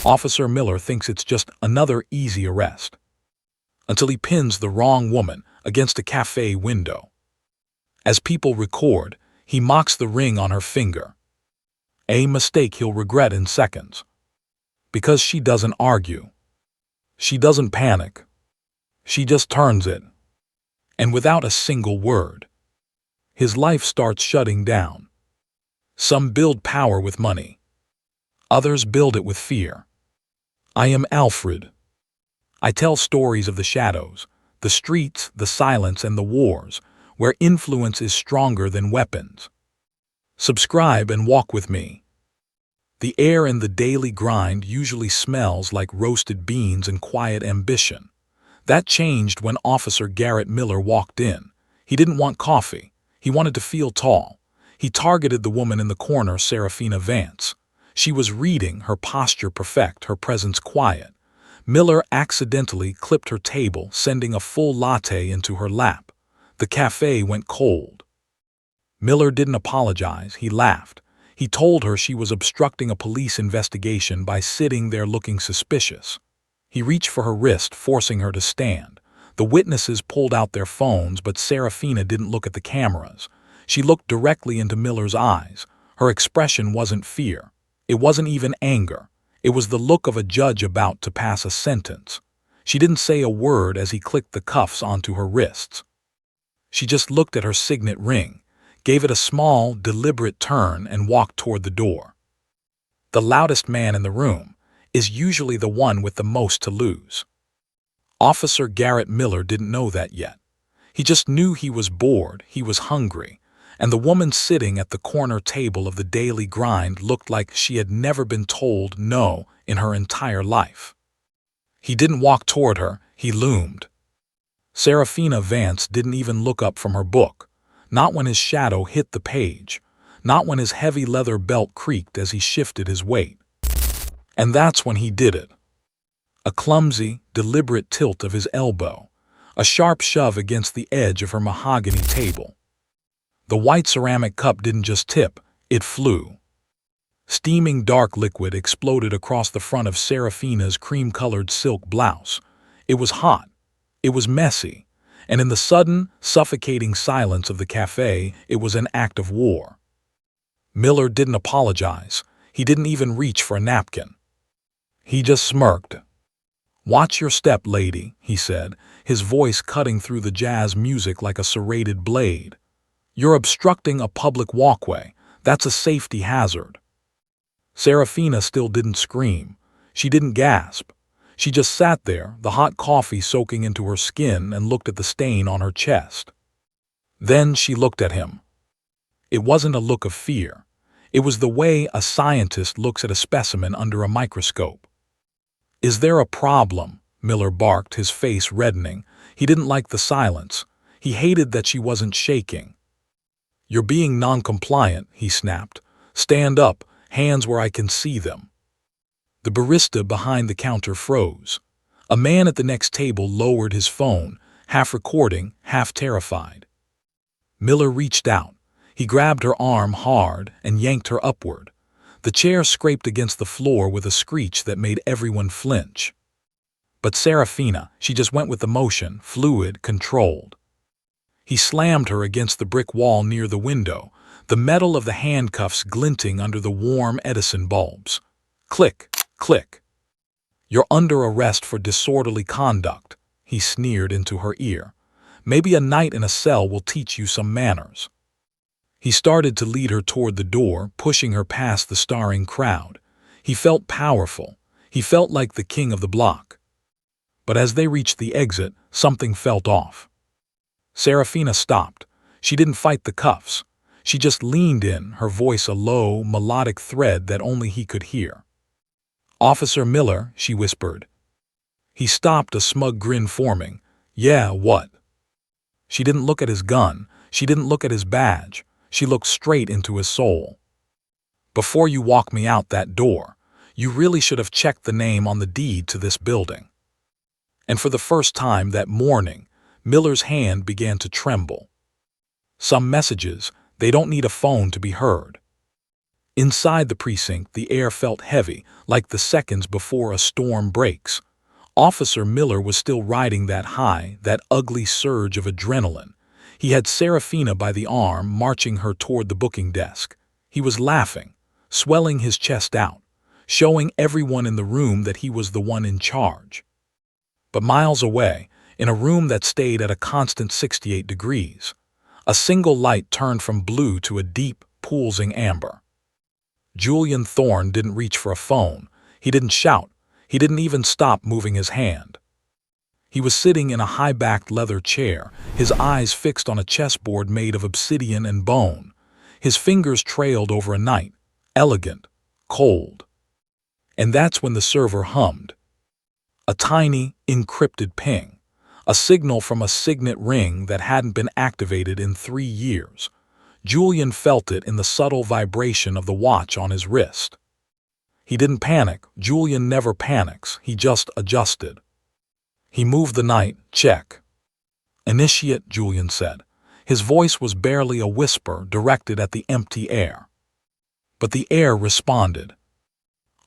Officer Miller thinks it's just another easy arrest, until he pins the wrong woman against a cafe window. As people record, he mocks the ring on her finger, a mistake he'll regret in seconds. Because she doesn't argue. She doesn't panic. She just turns it. And without a single word, his life starts shutting down. Some build power with money. Others build it with fear. I am Alfred. I tell stories of the shadows, the streets, the silence, and the wars, where influence is stronger than weapons. Subscribe and walk with me. The air in the daily grind usually smells like roasted beans and quiet ambition. That changed when Officer Garrett Miller walked in. He didn't want coffee. He wanted to feel tall. He targeted the woman in the corner, Seraphina Vance. She was reading, her posture perfect, her presence quiet. Miller accidentally clipped her table, sending a full latte into her lap. The cafe went cold. Miller didn't apologize, he laughed. He told her she was obstructing a police investigation by sitting there looking suspicious. He reached for her wrist, forcing her to stand. The witnesses pulled out their phones, but Seraphina didn't look at the cameras. She looked directly into Miller's eyes. Her expression wasn't fear. It wasn't even anger. It was the look of a judge about to pass a sentence. She didn't say a word as he clicked the cuffs onto her wrists. She just looked at her signet ring, gave it a small, deliberate turn, and walked toward the door. The loudest man in the room is usually the one with the most to lose. Officer Garrett Miller didn't know that yet. He just knew he was bored, he was hungry, and the woman sitting at the corner table of the daily grind looked like she had never been told no in her entire life. He didn't walk toward her, he loomed. Seraphina Vance didn't even look up from her book, not when his shadow hit the page, not when his heavy leather belt creaked as he shifted his weight. And that's when he did it. A clumsy, deliberate tilt of his elbow, a sharp shove against the edge of her mahogany table. The white ceramic cup didn't just tip, it flew. Steaming dark liquid exploded across the front of Seraphina's cream-colored silk blouse. It was hot. It was messy. And in the sudden, suffocating silence of the cafe, it was an act of war. Miller didn't apologize. He didn't even reach for a napkin. He just smirked. "Watch your step, lady," he said, his voice cutting through the jazz music like a serrated blade. "You're obstructing a public walkway. That's a safety hazard." Seraphina still didn't scream. She didn't gasp. She just sat there, the hot coffee soaking into her skin, and looked at the stain on her chest. Then she looked at him. It wasn't a look of fear. It was the way a scientist looks at a specimen under a microscope. "Is there a problem?" Miller barked, his face reddening. He didn't like the silence. He hated that she wasn't shaking. "You're being non-compliant," he snapped. "Stand up, hands where I can see them." The barista behind the counter froze. A man at the next table lowered his phone, half recording, half terrified. Miller reached out. He grabbed her arm hard and yanked her upward. The chair scraped against the floor with a screech that made everyone flinch. But Seraphina, she just went with the motion, fluid, controlled. He slammed her against the brick wall near the window, the metal of the handcuffs glinting under the warm Edison bulbs. Click, click. "You're under arrest for disorderly conduct," he sneered into her ear. "Maybe a night in a cell will teach you some manners." He started to lead her toward the door, pushing her past the staring crowd. He felt powerful. He felt like the king of the block. But as they reached the exit, something felt off. Seraphina stopped. She didn't fight the cuffs. She just leaned in, her voice a low, melodic thread that only he could hear. "Officer Miller," she whispered. He stopped, a smug grin forming. "Yeah, what?" She didn't look at his gun. She didn't look at his badge. She looked straight into his soul. "Before you walk me out that door, you really should have checked the name on the deed to this building." And for the first time that morning, Miller's hand began to tremble. Some messages, they don't need a phone to be heard. Inside the precinct, the air felt heavy, like the seconds before a storm breaks. Officer Miller was still riding that high, that ugly surge of adrenaline. He had Seraphina by the arm, marching her toward the booking desk. He was laughing, swelling his chest out, showing everyone in the room that he was the one in charge. But miles away, in a room that stayed at a constant 68 degrees, a single light turned from blue to a deep, pulsing amber. Julian Thorne didn't reach for a phone. He didn't shout. He didn't even stop moving his hand. He was sitting in a high-backed leather chair, his eyes fixed on a chessboard made of obsidian and bone. His fingers trailed over a knight, elegant, cold. And that's when the server hummed. A tiny, encrypted ping, a signal from a signet ring that hadn't been activated in 3 years. Julian felt it in the subtle vibration of the watch on his wrist. He didn't panic. Julian never panics. He just adjusted. He moved the knight. Check. Initiate, Julian said. His voice was barely a whisper directed at the empty air. But the air responded.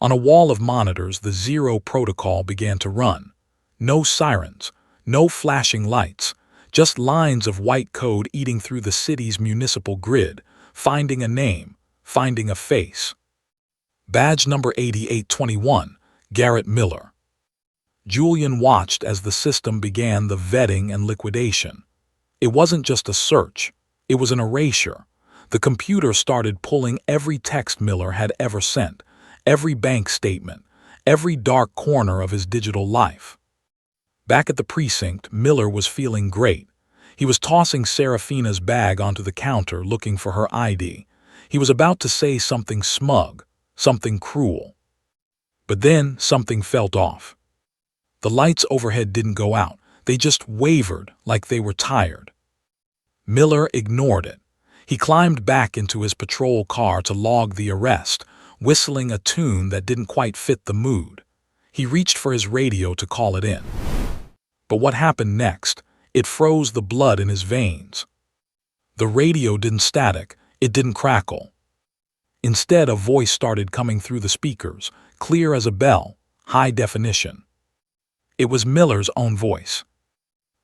On a wall of monitors, the Zero protocol began to run. No sirens, no flashing lights, just lines of white code eating through the city's municipal grid, finding a name, finding a face. Badge number 8821, Garrett Miller. Julian watched as the system began the vetting and liquidation. It wasn't just a search, it was an erasure. The computer started pulling every text Miller had ever sent, every bank statement, every dark corner of his digital life. Back at the precinct, Miller was feeling great. He was tossing Seraphina's bag onto the counter looking for her ID. He was about to say something smug, something cruel. But then something felt off. The lights overhead didn't go out. They just wavered like they were tired. Miller ignored it. He climbed back into his patrol car to log the arrest, whistling a tune that didn't quite fit the mood. He reached for his radio to call it in. But what happened next? It froze the blood in his veins. The radio didn't static. It didn't crackle. Instead, a voice started coming through the speakers, clear as a bell, high definition. It was Miller's own voice.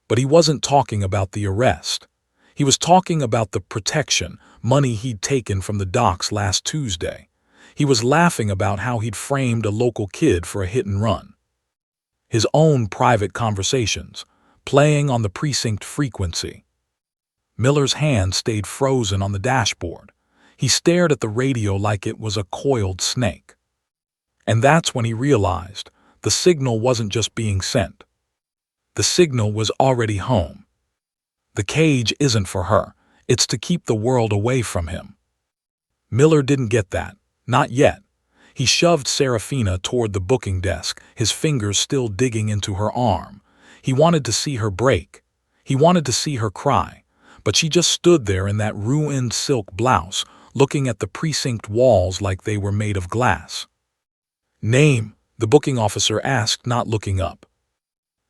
But he wasn't talking about the arrest. He was talking about the protection, money he'd taken from the docks last Tuesday. He was laughing about how he'd framed a local kid for a hit and run. His own private conversations, playing on the precinct frequency. Miller's hand stayed frozen on the dashboard. He stared at the radio like it was a coiled snake. And that's when he realized the signal wasn't just being sent. The signal was already home. The cage isn't for her. It's to keep the world away from him. Miller didn't get that. Not yet. He shoved Seraphina toward the booking desk, his fingers still digging into her arm. He wanted to see her break. He wanted to see her cry. But she just stood there in that ruined silk blouse, looking at the precinct walls like they were made of glass. Name, the booking officer asked, not looking up.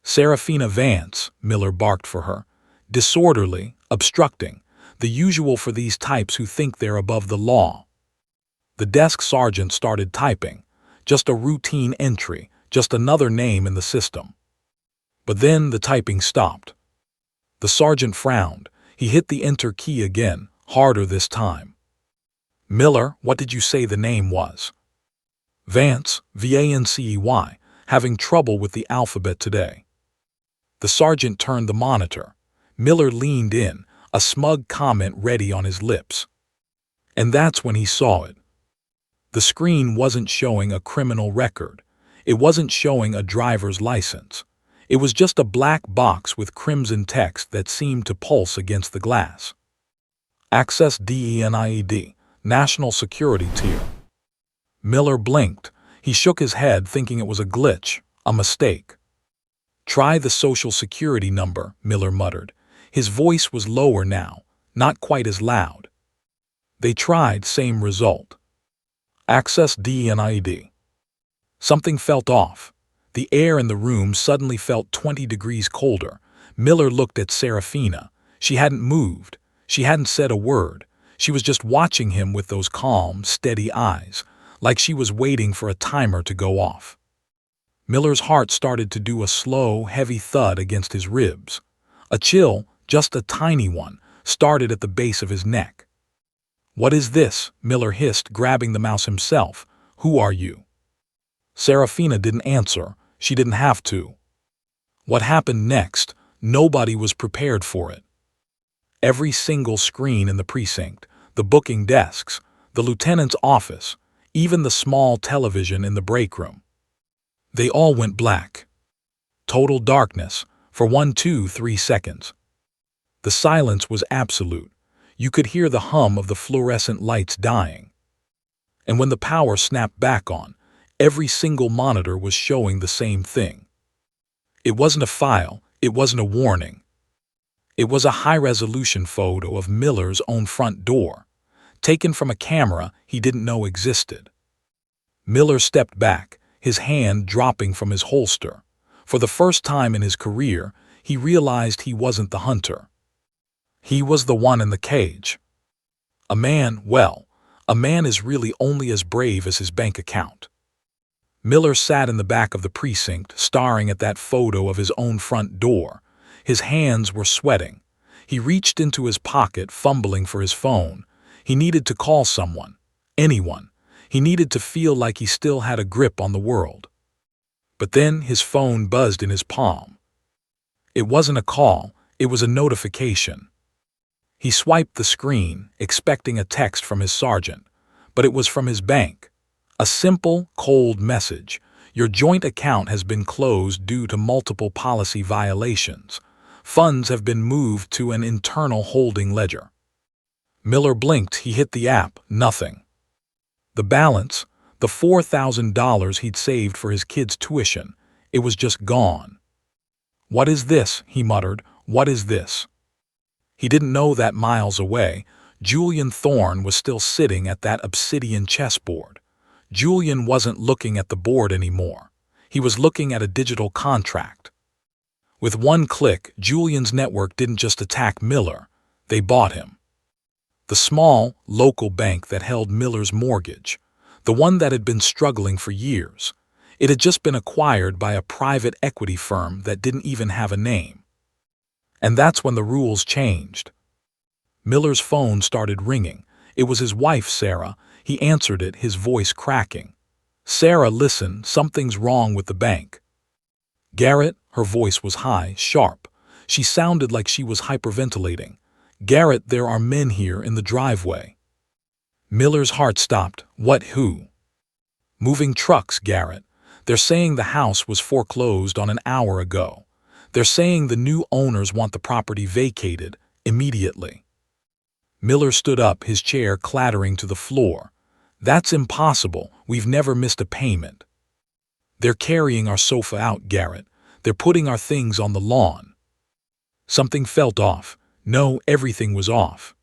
Seraphina Vance, Miller barked for her. Disorderly, obstructing, the usual for these types who think they're above the law. The desk sergeant started typing. Just a routine entry, just another name in the system. But then the typing stopped. The sergeant frowned. He hit the enter key again, harder this time. Miller, what did you say the name was? Vance, V-A-N-C-E-Y, having trouble with the alphabet today. The sergeant turned the monitor. Miller leaned in, a smug comment ready on his lips. And that's when he saw it. The screen wasn't showing a criminal record. It wasn't showing a driver's license. It was just a black box with crimson text that seemed to pulse against the glass. Access DENIED, National Security Tier. Miller blinked. He shook his head thinking it was a glitch, a mistake. Try the Social Security number, Miller muttered. His voice was lower now, not quite as loud. They tried, same result. Access DENIED. Something felt off. The air in the room suddenly felt 20 degrees colder. Miller looked at Seraphina. She hadn't moved. She hadn't said a word. She was just watching him with those calm, steady eyes, like she was waiting for a timer to go off. Miller's heart started to do a slow, heavy thud against his ribs. A chill, just a tiny one, started at the base of his neck. "What is this?" Miller hissed, grabbing the mouse himself. "Who are you?" Seraphina didn't answer. She didn't have to. What happened next, nobody was prepared for it. Every single screen in the precinct, the booking desks, the lieutenant's office, even the small television in the break room, they all went black. Total darkness for 1, 2, 3 seconds. The silence was absolute. You could hear the hum of the fluorescent lights dying. And when the power snapped back on, every single monitor was showing the same thing. It wasn't a file, it wasn't a warning. It was a high-resolution photo of Miller's own front door, taken from a camera he didn't know existed. Miller stepped back, his hand dropping from his holster. For the first time in his career, he realized he wasn't the hunter. He was the one in the cage. A man is really only as brave as his bank account. Miller sat in the back of the precinct, staring at that photo of his own front door. His hands were sweating. He reached into his pocket, fumbling for his phone. He needed to call someone, anyone. He needed to feel like he still had a grip on the world. But then his phone buzzed in his palm. It wasn't a call, it was a notification. He swiped the screen, expecting a text from his sergeant, but it was from his bank. A simple, cold message. "Your joint account has been closed due to multiple policy violations. Funds have been moved to an internal holding ledger." Miller blinked. He hit the app. Nothing. The balance, the $4,000 he'd saved for his kids' tuition, it was just gone. "What is this?" he muttered. "What is this?" He didn't know that miles away, Julian Thorne was still sitting at that obsidian chessboard. Julian wasn't looking at the board anymore. He was looking at a digital contract. With one click, Julian's network didn't just attack Miller, they bought him. The small, local bank that held Miller's mortgage, the one that had been struggling for years, it had just been acquired by a private equity firm that didn't even have a name. And that's when the rules changed. Miller's phone started ringing. It was his wife, Sarah. He answered it, his voice cracking. "Sarah, listen, something's wrong with the bank." "Garrett," her voice was high, sharp. She sounded like she was hyperventilating. "Garrett, there are men here in the driveway." Miller's heart stopped. "What, who?" "Moving trucks, Garrett. They're saying the house was foreclosed on an hour ago. They're saying the new owners want the property vacated immediately." Miller stood up, his chair clattering to the floor. "That's impossible. We've never missed a payment." "They're carrying our sofa out, Garrett. They're putting our things on the lawn." Something felt off. No, everything was off.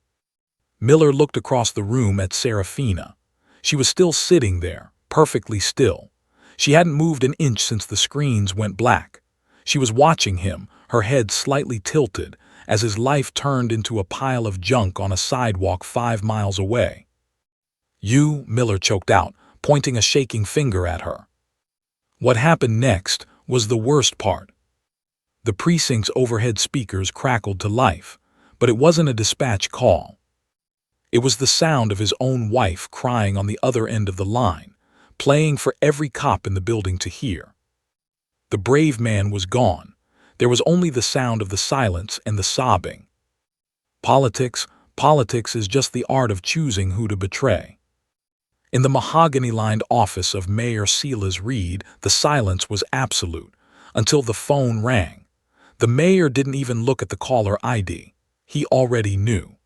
Miller looked across the room at Seraphina. She was still sitting there, perfectly still. She hadn't moved an inch since the screens went black. She was watching him, her head slightly tilted, as his life turned into a pile of junk on a sidewalk 5 miles away. "You," Miller choked out, pointing a shaking finger at her. What happened next was the worst part. The precinct's overhead speakers crackled to life, but it wasn't a dispatch call. It was the sound of his own wife crying on the other end of the line, playing for every cop in the building to hear. The brave man was gone. There was only the sound of the silence and the sobbing. Politics is just the art of choosing who to betray. In the mahogany-lined office of Mayor Silas Reed, the silence was absolute, until the phone rang. The mayor didn't even look at the caller ID. He already knew.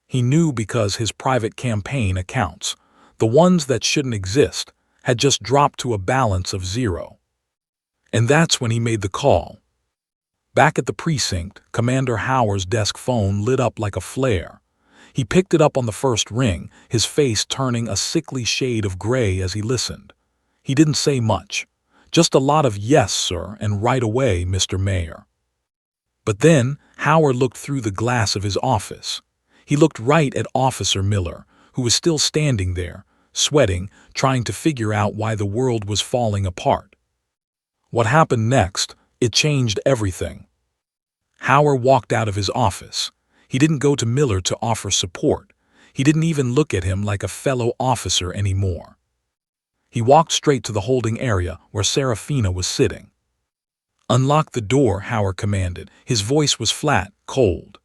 He knew because his private campaign accounts, the ones that shouldn't exist, had just dropped to a balance of 0. And that's when he made the call. Back at the precinct, Commander Howard's desk phone lit up like a flare. He picked it up on the first ring, his face turning a sickly shade of gray as he listened. He didn't say much, just a lot of "Yes, sir," and "Right away, Mr. Mayor." But then Howard looked through the glass of his office. He looked right at Officer Miller, who was still standing there, sweating, trying to figure out why the world was falling apart. What happened next, it changed everything. Howard walked out of his office. He didn't go to Miller to offer support. He didn't even look at him like a fellow officer anymore. He walked straight to the holding area where Seraphina was sitting. "Unlock the door," Howard commanded. His voice was flat, cold.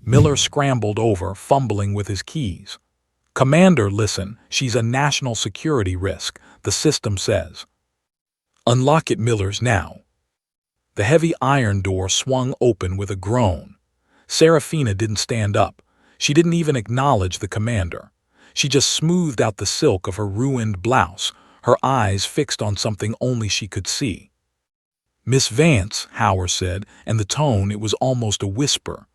Miller scrambled over, fumbling with his keys. "Commander, listen, she's a national security risk, the system says." "Unlock it, Miller's, now." The heavy iron door swung open with a groan. Seraphina didn't stand up. She didn't even acknowledge the commander. She just smoothed out the silk of her ruined blouse, her eyes fixed on something only she could see. "Miss Vance," Howard said, and the tone, it was almost a whisper.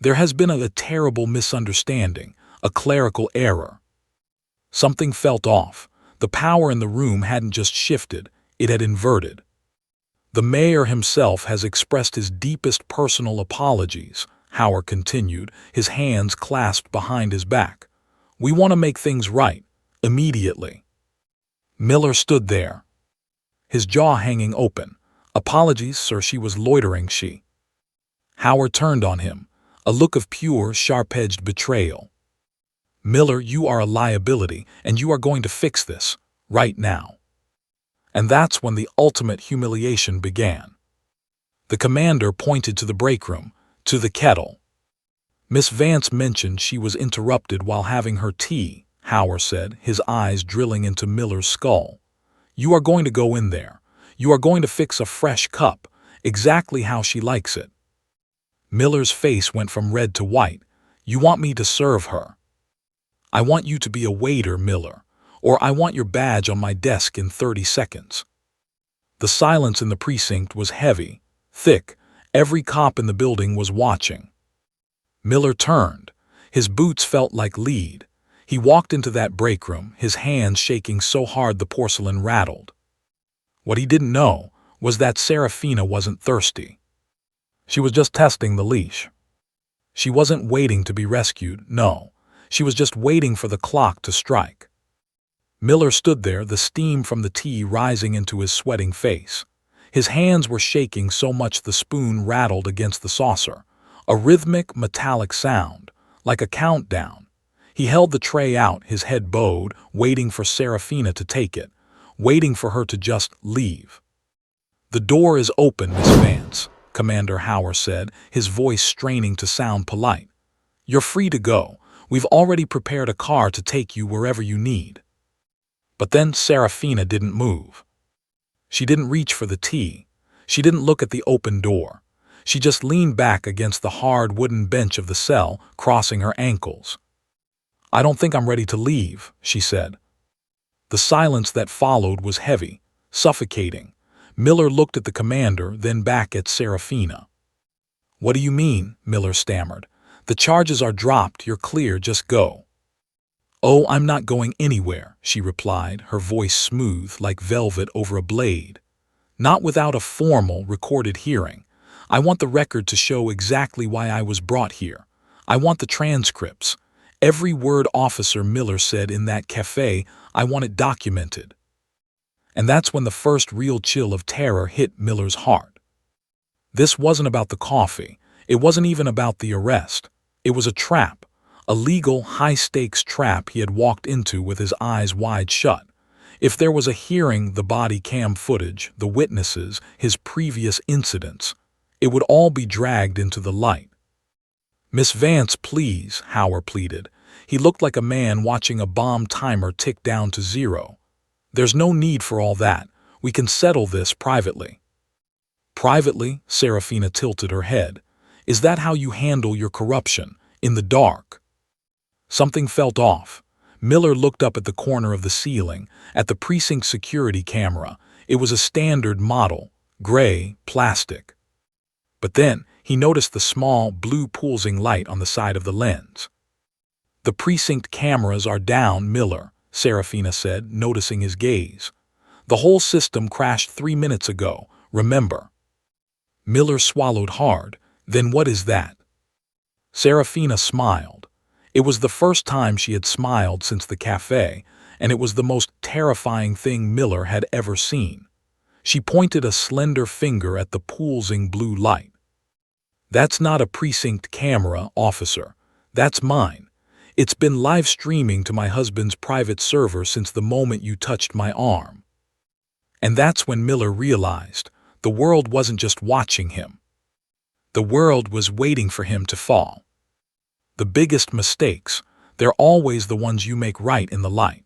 "There has been a terrible misunderstanding, a clerical error." Something felt off. The power in the room hadn't just shifted, it had inverted. "The mayor himself has expressed his deepest personal apologies," Howard continued, his hands clasped behind his back. "We want to make things right, immediately." Miller stood there, his jaw hanging open. "Apologies, sir," she was loitering, she. Howard turned on him, a look of pure, sharp-edged betrayal. "Miller, you are a liability, and you are going to fix this, right now." And that's when the ultimate humiliation began. The commander pointed to the break room, to the kettle. "Miss Vance mentioned she was interrupted while having her tea," Howard said, his eyes drilling into Miller's skull. "You are going to go in there. You are going to fix a fresh cup, exactly how she likes it." Miller's face went from red to white. "You want me to serve her?" "I want you to be a waiter, Miller, or I want your badge on my desk in 30 seconds. The silence in the precinct was heavy, thick. Every cop in the building was watching. Miller turned. His boots felt like lead. He walked into that break room, his hands shaking so hard the porcelain rattled. What he didn't know was that Seraphina wasn't thirsty. She was just testing the leash. She wasn't waiting to be rescued, no. She was just waiting for the clock to strike. Miller stood there, the steam from the tea rising into his sweating face. His hands were shaking so much the spoon rattled against the saucer, a rhythmic, metallic sound, like a countdown. He held the tray out, his head bowed, waiting for Seraphina to take it, waiting for her to just leave. "The door is open, Miss Vance," Commander Howard said, his voice straining to sound polite. "You're free to go. We've already prepared a car to take you wherever you need." But then Seraphina didn't move. She didn't reach for the tea. She didn't look at the open door. She just leaned back against the hard wooden bench of the cell, crossing her ankles. "I don't think I'm ready to leave," she said. The silence that followed was heavy, suffocating. Miller looked at the commander, then back at Seraphina. "What do you mean?" Miller stammered. "The charges are dropped, you're clear, just go." "Oh, I'm not going anywhere," she replied, her voice smooth like velvet over a blade. "Not without a formal, recorded hearing. I want the record to show exactly why I was brought here. I want the transcripts. Every word Officer Miller said in that cafe, I want it documented." And that's when the first real chill of terror hit Miller's heart. This wasn't about the coffee. It wasn't even about the arrest. It was a trap. A legal, high-stakes trap he had walked into with his eyes wide shut. If there was a hearing, the body cam footage, the witnesses, his previous incidents, it would all be dragged into the light. "Miss Vance, please," Howard pleaded. He looked like a man watching a bomb timer tick down to zero. "There's no need for all that. We can settle this privately." "Privately?" Seraphina tilted her head. "Is that how you handle your corruption? In the dark?" Something felt off. Miller looked up at the corner of the ceiling, at the precinct security camera. It was a standard model, gray, plastic. But then he noticed the small, blue pulsing light on the side of the lens. "The precinct cameras are down, Miller," Seraphina said, noticing his gaze. "The whole system crashed 3 minutes ago, remember?" Miller swallowed hard. "Then what is that?" Seraphina smiled. It was the first time she had smiled since the cafe, and it was the most terrifying thing Miller had ever seen. She pointed a slender finger at the pulsing blue light. "That's not a precinct camera, officer. That's mine. It's been live streaming to my husband's private server since the moment you touched my arm." And that's when Miller realized the world wasn't just watching him. The world was waiting for him to fall. The biggest mistakes, they're always the ones you make right in the light.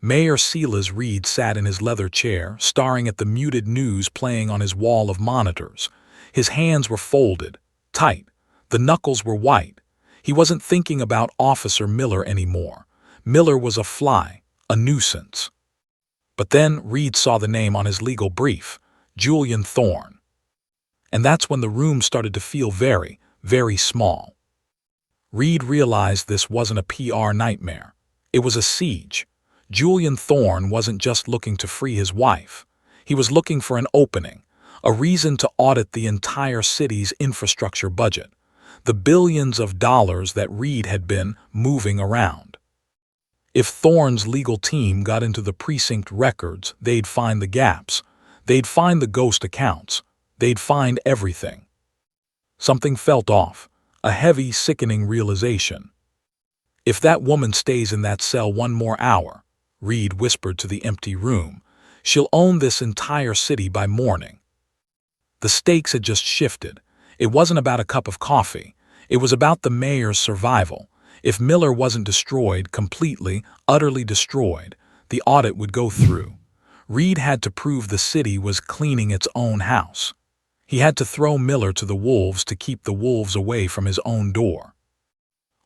Mayor Silas Reed sat in his leather chair, staring at the muted news playing on his wall of monitors. His hands were folded, tight. The knuckles were white. He wasn't thinking about Officer Miller anymore. Miller was a fly, a nuisance. But then Reed saw the name on his legal brief, Julian Thorne. And that's when the room started to feel very, very small. Reed realized this wasn't a PR nightmare. It was a siege. Julian Thorne wasn't just looking to free his wife. He was looking for an opening, a reason to audit the entire city's infrastructure budget, the billions of dollars that Reed had been moving around. If Thorne's legal team got into the precinct records, they'd find the gaps. They'd find the ghost accounts. They'd find everything. Something felt off, a heavy, sickening realization. "If that woman stays in that cell one more hour," Reed whispered to the empty room, "she'll own this entire city by morning." The stakes had just shifted. It wasn't about a cup of coffee. It was about the mayor's survival. If Miller wasn't destroyed, completely, utterly destroyed, the audit would go through. Reed had to prove the city was cleaning its own house. He had to throw Miller to the wolves to keep the wolves away from his own door.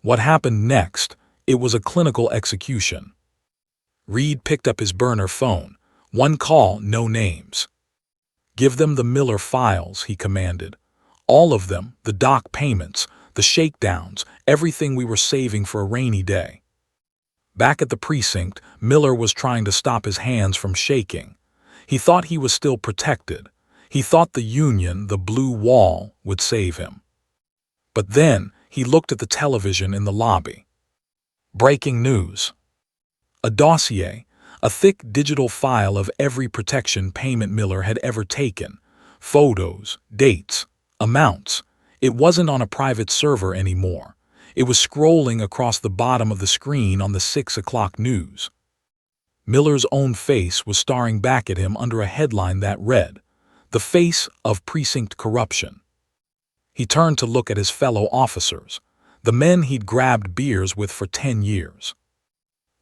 What happened next? It was a clinical execution. Reed picked up his burner phone. One call, no names. "Give them the Miller files," he commanded. "All of them, the doc payments, the shakedowns, everything we were saving for a rainy day." Back at the precinct, Miller was trying to stop his hands from shaking. He thought he was still protected. He thought the Union, the blue wall, would save him. But then he looked at the television in the lobby. Breaking news. A dossier, a thick digital file of every protection payment Miller had ever taken. Photos, dates, amounts. It wasn't on a private server anymore. It was scrolling across the bottom of the screen on the 6 o'clock news. Miller's own face was staring back at him under a headline that read, "The Face of Precinct Corruption." He turned to look at his fellow officers, the men he'd grabbed beers with for 10 years.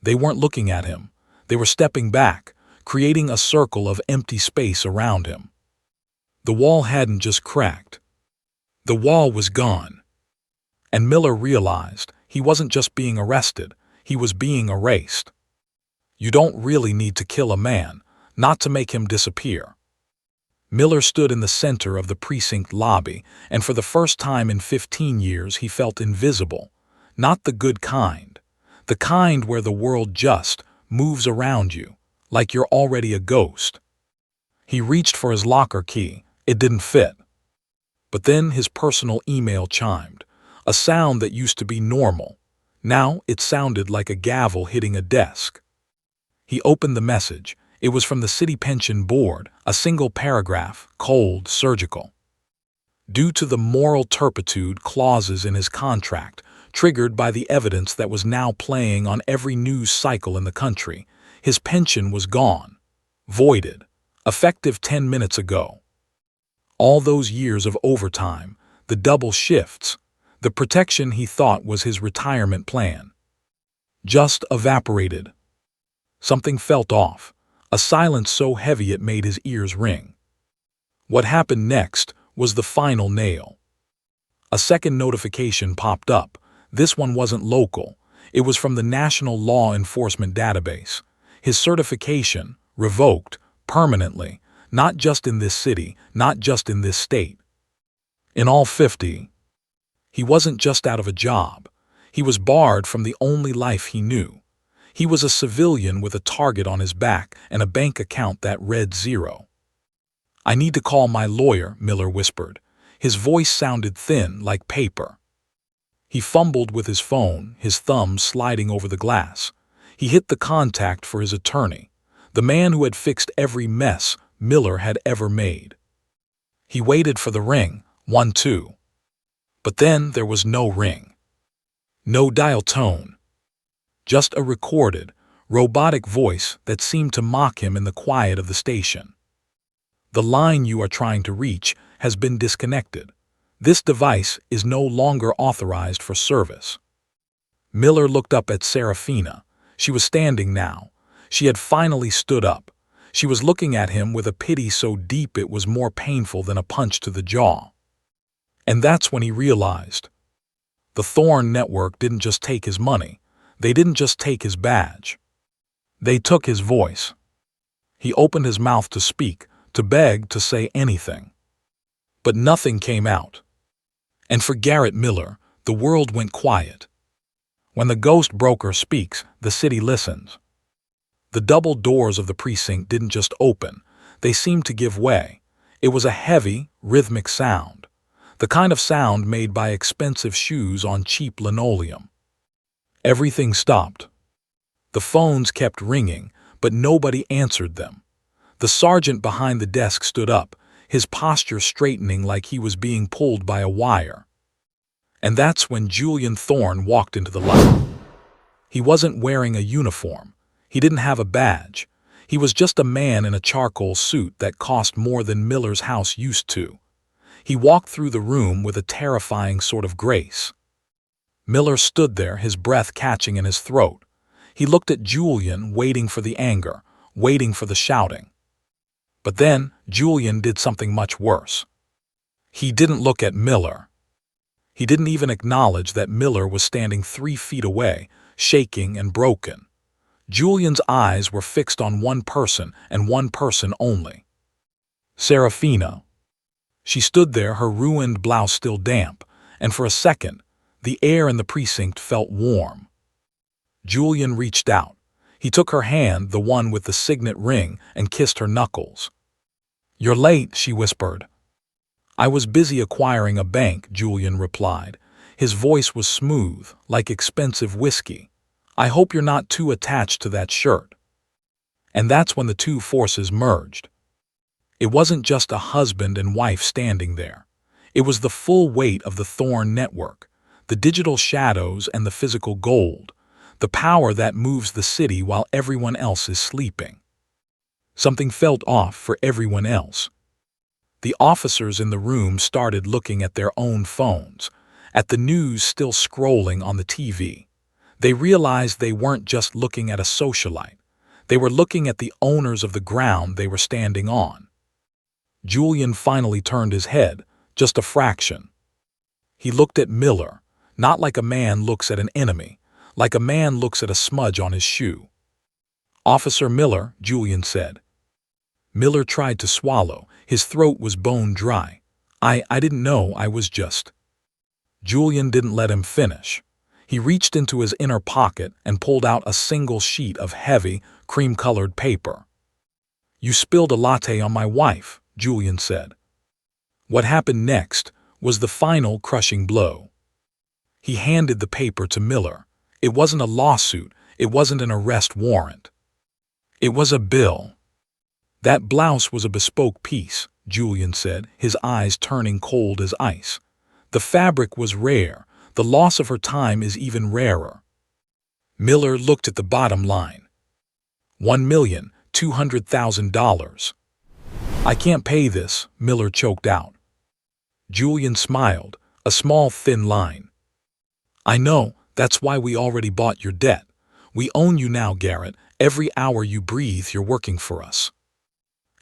They weren't looking at him. They were stepping back, creating a circle of empty space around him. The wall hadn't just cracked. The wall was gone. And Miller realized he wasn't just being arrested, he was being erased. You don't really need to kill a man, not to make him disappear. Miller stood in the center of the precinct lobby, and for the first time in 15 years he felt invisible. Not the good kind. The kind where the world just moves around you, like you're already a ghost. He reached for his locker key. It didn't fit. But then his personal email chimed, a sound that used to be normal. Now it sounded like a gavel hitting a desk. He opened the message. It was from the City Pension Board, a single paragraph, cold, surgical. Due to the moral turpitude clauses in his contract, triggered by the evidence that was now playing on every news cycle in the country, his pension was gone, voided, effective 10 minutes ago. All those years of overtime, the double shifts, the protection he thought was his retirement plan, just evaporated. Something felt off, a silence so heavy it made his ears ring. What happened next was the final nail. A second notification popped up. This one wasn't local. It was from the National Law Enforcement Database. His certification, revoked, permanently, not just in this city, not just in this state. In all 50. He wasn't just out of a job. He was barred from the only life he knew. He was a civilian with a target on his back and a bank account that read zero. "I need to call my lawyer," Miller whispered. His voice sounded thin, like paper. He fumbled with his phone, his thumb sliding over the glass. He hit the contact for his attorney, the man who had fixed every mess Miller had ever made. He waited for the ring, 1-2. But then there was no ring. No dial tone. Just a recorded, robotic voice that seemed to mock him in the quiet of the station. The line you are trying to reach has been disconnected. This device is no longer authorized for service. Miller looked up at Seraphina. She was standing now. She had finally stood up. She was looking at him with a pity so deep it was more painful than a punch to the jaw. And that's when he realized. The Thorne Network didn't just take his money. They didn't just take his badge. They took his voice. He opened his mouth to speak, to beg, to say anything. But nothing came out. And for Garrett Miller, the world went quiet. When the ghost broker speaks, the city listens. The double doors of the precinct didn't just open, they seemed to give way. It was a heavy, rhythmic sound, the kind of sound made by expensive shoes on cheap linoleum. Everything stopped. The phones kept ringing, but nobody answered them. The sergeant behind the desk stood up, his posture straightening like he was being pulled by a wire. And that's when Julian Thorne walked into the light. He wasn't wearing a uniform. He didn't have a badge. He was just a man in a charcoal suit that cost more than Miller's house used to. He walked through the room with a terrifying sort of grace. Miller stood there, his breath catching in his throat. He looked at Julian, waiting for the anger, waiting for the shouting. But then Julian did something much worse. He didn't look at Miller. He didn't even acknowledge that Miller was standing 3 feet away, shaking and broken. Julian's eyes were fixed on one person and one person only. Seraphina. She stood there, her ruined blouse still damp, and for a second, the air in the precinct felt warm. Julian reached out. He took her hand, the one with the signet ring, and kissed her knuckles. "You're late," she whispered. "I was busy acquiring a bank," Julian replied. His voice was smooth, like expensive whiskey. "I hope you're not too attached to that shirt." And that's when the two forces merged. It wasn't just a husband and wife standing there. It was the full weight of the Thorne Network, the digital shadows and the physical gold, the power that moves the city while everyone else is sleeping. Something felt off for everyone else. The officers in the room started looking at their own phones, at the news still scrolling on the TV. They realized they weren't just looking at a socialite. They were looking at the owners of the ground they were standing on. Julian finally turned his head, just a fraction. He looked at Miller, not like a man looks at an enemy, like a man looks at a smudge on his shoe. "Officer Miller," Julian said. Miller tried to swallow. His throat was bone dry. I didn't know, I was just..." Julian didn't let him finish. He reached into his inner pocket and pulled out a single sheet of heavy, cream-colored paper. "You spilled a latte on my wife," Julian said. What happened next was the final crushing blow. He handed the paper to Miller. It wasn't a lawsuit. It wasn't an arrest warrant. It was a bill. "That blouse was a bespoke piece," Julian said, his eyes turning cold as ice. "The fabric was rare. The loss of her time is even rarer." Miller looked at the bottom line. $1,200,000. "I can't pay this," Miller choked out. Julian smiled, a small thin line. "I know, that's why we already bought your debt. We own you now, Garrett. Every hour you breathe, you're working for us."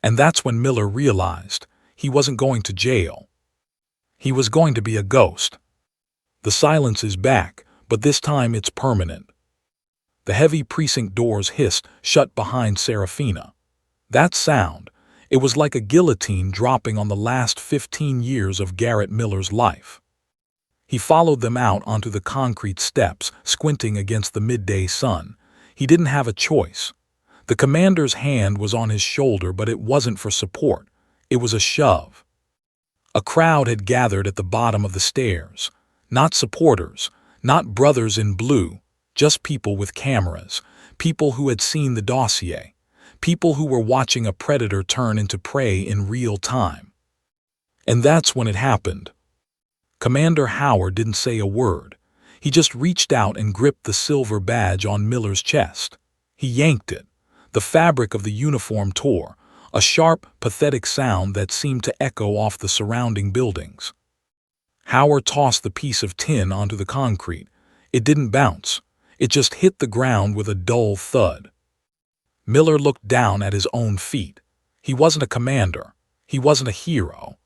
And that's when Miller realized he wasn't going to jail. He was going to be a ghost. The silence is back, but this time it's permanent. The heavy precinct doors hissed shut behind Seraphina. That sound, it was like a guillotine dropping on the last 15 years of Garrett Miller's life. He followed them out onto the concrete steps, squinting against the midday sun. He didn't have a choice. The commander's hand was on his shoulder, but it wasn't for support. It was a shove. A crowd had gathered at the bottom of the stairs. Not supporters, not brothers in blue, just people with cameras, people who had seen the dossier, people who were watching a predator turn into prey in real time. And that's when it happened. Commander Howard didn't say a word. He just reached out and gripped the silver badge on Miller's chest. He yanked it. The fabric of the uniform tore, a sharp, pathetic sound that seemed to echo off the surrounding buildings. Howard tossed the piece of tin onto the concrete. It didn't bounce. It just hit the ground with a dull thud. Miller looked down at his own feet. He wasn't a commander. He wasn't a hero.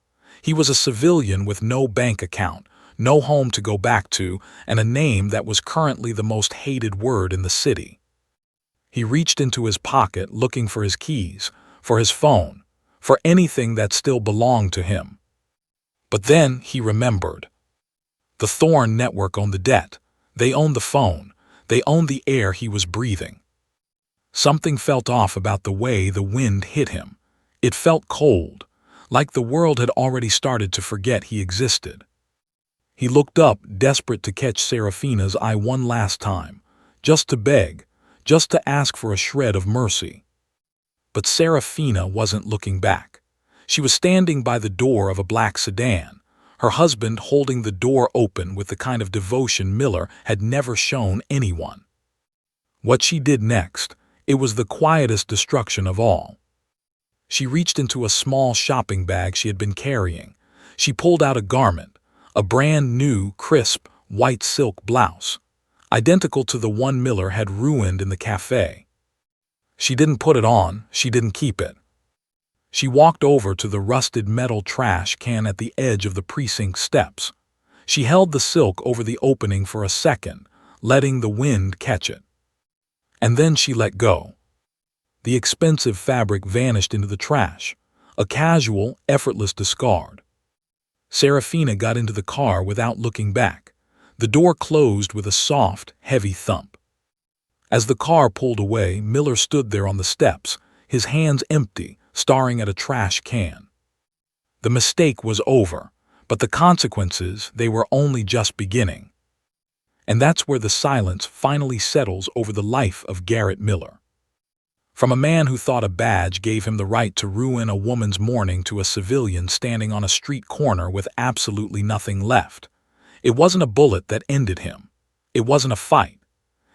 He was a civilian with no bank account, no home to go back to, and a name that was currently the most hated word in the city. He reached into his pocket looking for his keys, for his phone, for anything that still belonged to him. But then he remembered. The Thorne Network owned the debt. They owned the phone. They owned the air he was breathing. Something felt off about the way the wind hit him. It felt cold, like the world had already started to forget he existed. He looked up, desperate to catch Seraphina's eye one last time, just to beg, just to ask for a shred of mercy. But Seraphina wasn't looking back. She was standing by the door of a black sedan, her husband holding the door open with the kind of devotion Miller had never shown anyone. What she did next, it was the quietest destruction of all. She reached into a small shopping bag she had been carrying. She pulled out a garment, a brand new, crisp, white silk blouse, identical to the one Miller had ruined in the cafe. She didn't put it on, she didn't keep it. She walked over to the rusted metal trash can at the edge of the precinct steps. She held the silk over the opening for a second, letting the wind catch it. And then she let go. The expensive fabric vanished into the trash, a casual, effortless discard. Seraphina got into the car without looking back. The door closed with a soft, heavy thump. As the car pulled away, Miller stood there on the steps, his hands empty, staring at a trash can. The mistake was over, but the consequences, they were only just beginning. And that's where the silence finally settles over the life of Garrett Miller. From a man who thought a badge gave him the right to ruin a woman's morning to a civilian standing on a street corner with absolutely nothing left. It wasn't a bullet that ended him. It wasn't a fight.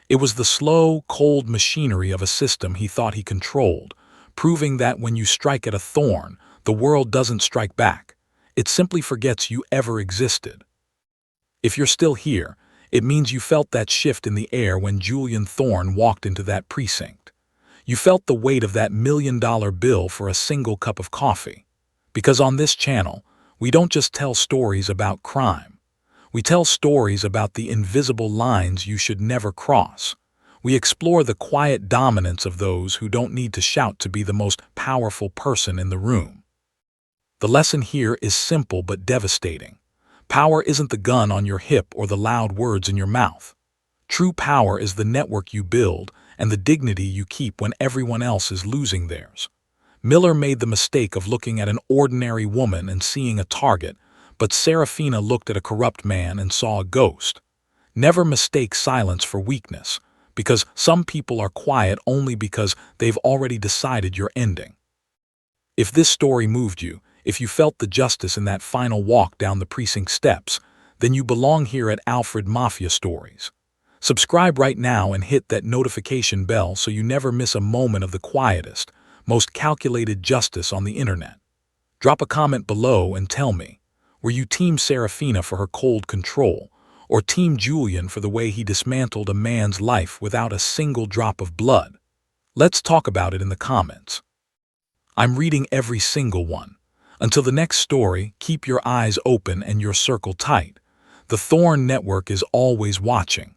It was the slow, cold machinery of a system he thought he controlled, proving that when you strike at a thorn, the world doesn't strike back. It simply forgets you ever existed. If you're still here, it means you felt that shift in the air when Julian Thorne walked into that precinct. You felt the weight of that $1 million bill for a single cup of coffee. Because on this channel, we don't just tell stories about crime. We tell stories about the invisible lines you should never cross. We explore the quiet dominance of those who don't need to shout to be the most powerful person in the room. The lesson here is simple but devastating. Power isn't the gun on your hip or the loud words in your mouth. True power is the network you build and the dignity you keep when everyone else is losing theirs. Miller made the mistake of looking at an ordinary woman and seeing a target, but Seraphina looked at a corrupt man and saw a ghost. Never mistake silence for weakness, because some people are quiet only because they've already decided your ending. If this story moved you, if you felt the justice in that final walk down the precinct steps, then you belong here at Alfred Mafia Stories. Subscribe right now and hit that notification bell so you never miss a moment of the quietest, most calculated justice on the internet. Drop a comment below and tell me, were you Team Seraphina for her cold control, or Team Julian for the way he dismantled a man's life without a single drop of blood? Let's talk about it in the comments. I'm reading every single one. Until the next story, keep your eyes open and your circle tight. The Thorne Network is always watching.